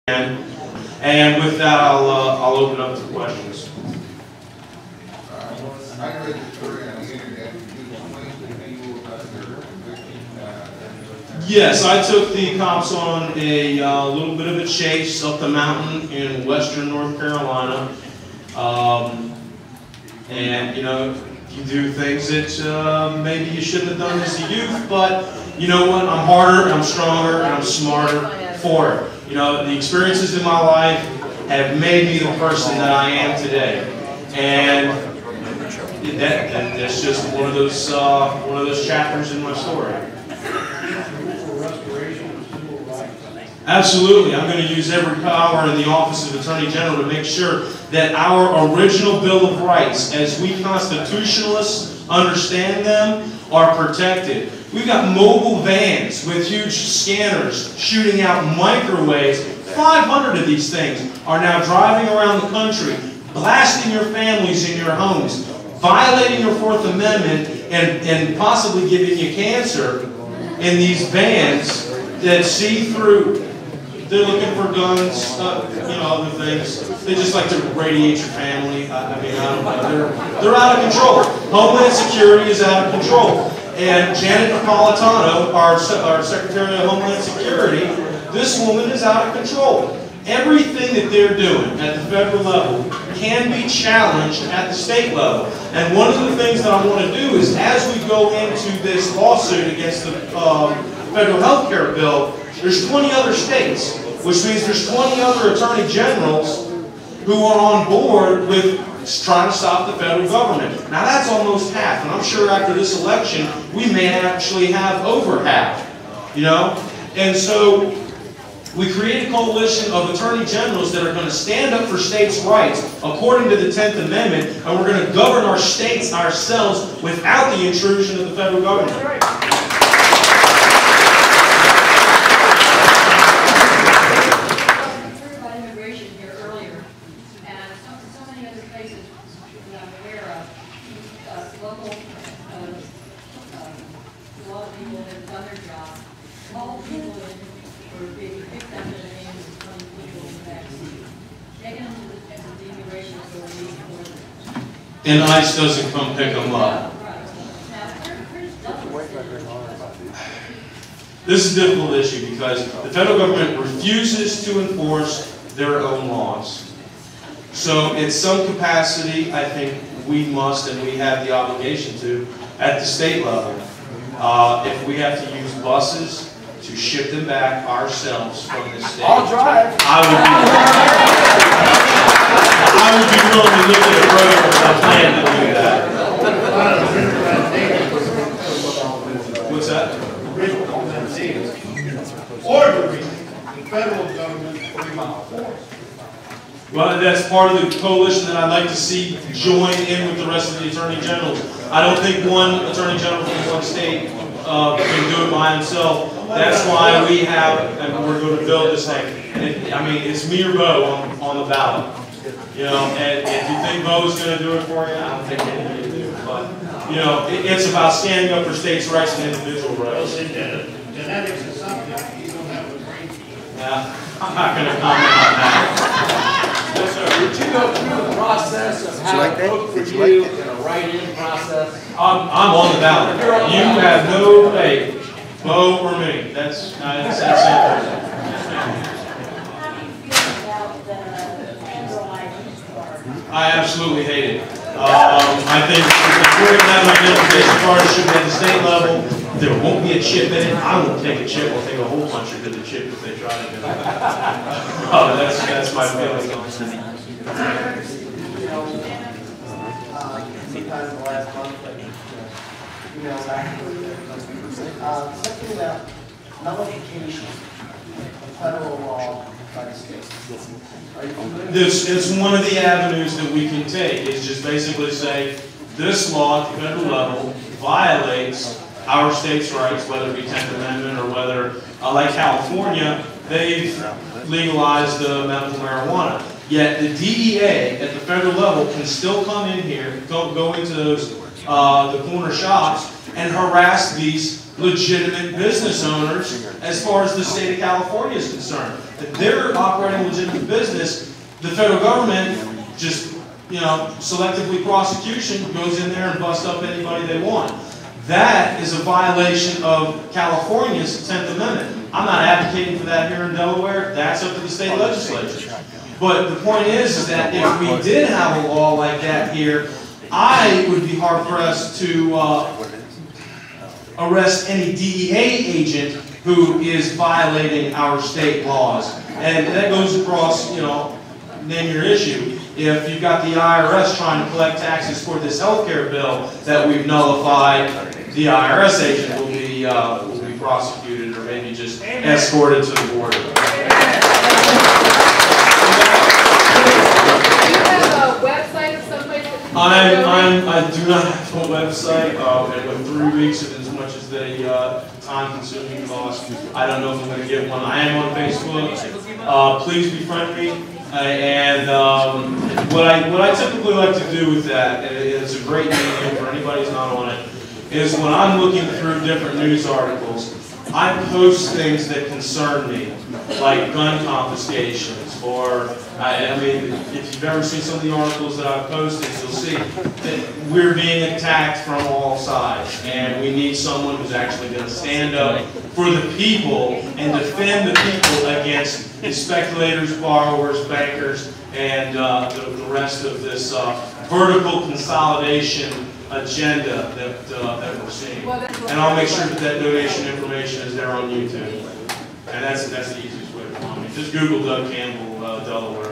And with that, I'll open up to questions. Yes, I took the cops on a little bit of a chase up the mountain in western North Carolina. And, you know, you do things that maybe you shouldn't have done as a youth, but you know what? I'm harder, I'm stronger, and I'm smarter for it. You know, the experiences in my life have made me the person that I am today. And that's just one of those chapters in my story. Absolutely. I'm going to use every power in the Office of Attorney General to make sure that our original Bill of Rights, as we constitutionalists understand them, are protected. We've got mobile vans with huge scanners shooting out microwaves. 500 of these things are now driving around the country, blasting your families in your homes, violating your Fourth Amendment, and possibly giving you cancer in these vans that see through. They're looking for guns, you know, other things. They just like to radiate your family. I mean, I don't know. They're out of control. Homeland Security is out of control. And Janet Napolitano, our Secretary of Homeland Security, this woman is out of control. Everything that they're doing at the federal level can be challenged at the state level. And one of the things that I want to do is, as we go into this lawsuit against the federal health care bill, there's 20 other states, which means there's 20 other attorney generals who are on board with trying to stop the federal government. Now that's almost half, and I'm sure after this election we may actually have over half, you know? And so we create a coalition of attorney generals that are going to stand up for states' rights according to the 10th Amendment, and we're going to govern our states ourselves without the intrusion of the federal government. And ICE doesn't come pick them up. This is a difficult issue because the federal government refuses to enforce their own laws. So in some capacity, I think we must and we have the obligation to, at the state level, if we have to use buses to ship them back ourselves from the state. I'll drive. I would be willing to look at a plan to do that. What's that? Ordering the federal government to bring out force. Well, that's part of the coalition that I'd like to see join in with the rest of the attorney generals. I don't think one attorney general from one state can do it by himself. That's why we have, and we're going to build this thing. I mean, it's me or Bo on the ballot. You know, and if you think Bo's going to do it for you, I don't think any of you do. But, you know, it's about standing up for states' rights and individual rights. Genetics is something you don't have a brain. Yeah, I'm not going to comment on that. Yes, sir. Did you go through the process of how to vote for you in a write-in process? I'm on the ballot. You have no debate, Bo or me. That's that simple. I absolutely hate it. I think if we're going to have an identification card, it should be at the state level. There won't be a chip in it. I won't take a chip. I'll take a whole country to the chip if they try to do it. That's my feeling on it. Sometime in the last month, emails back. Something about nullification of federal law by the state. It's one of the avenues that we can take, is just basically say, this law at the federal level violates our state's rights, whether it be 10th Amendment or whether, like California, they've legalized medical marijuana. Yet the DEA at the federal level can still come in here, go into those the corner shops and harass these legitimate business owners as far as the state of California is concerned. If they're operating a legitimate business, the federal government just, selectively prosecution goes in there and busts up anybody they want. That is a violation of California's 10th Amendment. I'm not advocating for that here in Delaware. That's up to the state legislature. But the point is that if we did have a law like that here, I would be hard-pressed to arrest any DEA agent who is violating our state laws. And that goes across, name your issue. If you've got the IRS trying to collect taxes for this healthcare bill that we've nullified, the IRS agent will be prosecuted or maybe just escorted to the border. I do not have a website, and with 3 weeks and as much as the time-consuming cost, I don't know if I'm going to get one. I am on Facebook. Please befriend me. And what I typically like to do with that, and it's a great medium for anybody who's not on it, is when I'm looking through different news articles, I post things that concern me, like gun confiscations, or, if you've ever seen some of the articles that I've posted, you'll see that we're being attacked from all sides, and we need someone who's actually going to stand up for the people and defend the people against the speculators, borrowers, bankers, and the rest of this vertical consolidation agenda that we're seeing. And I'll make sure that donation information is there on YouTube. And that's the easiest way to find me. Just Google Doug Campbell, Delaware.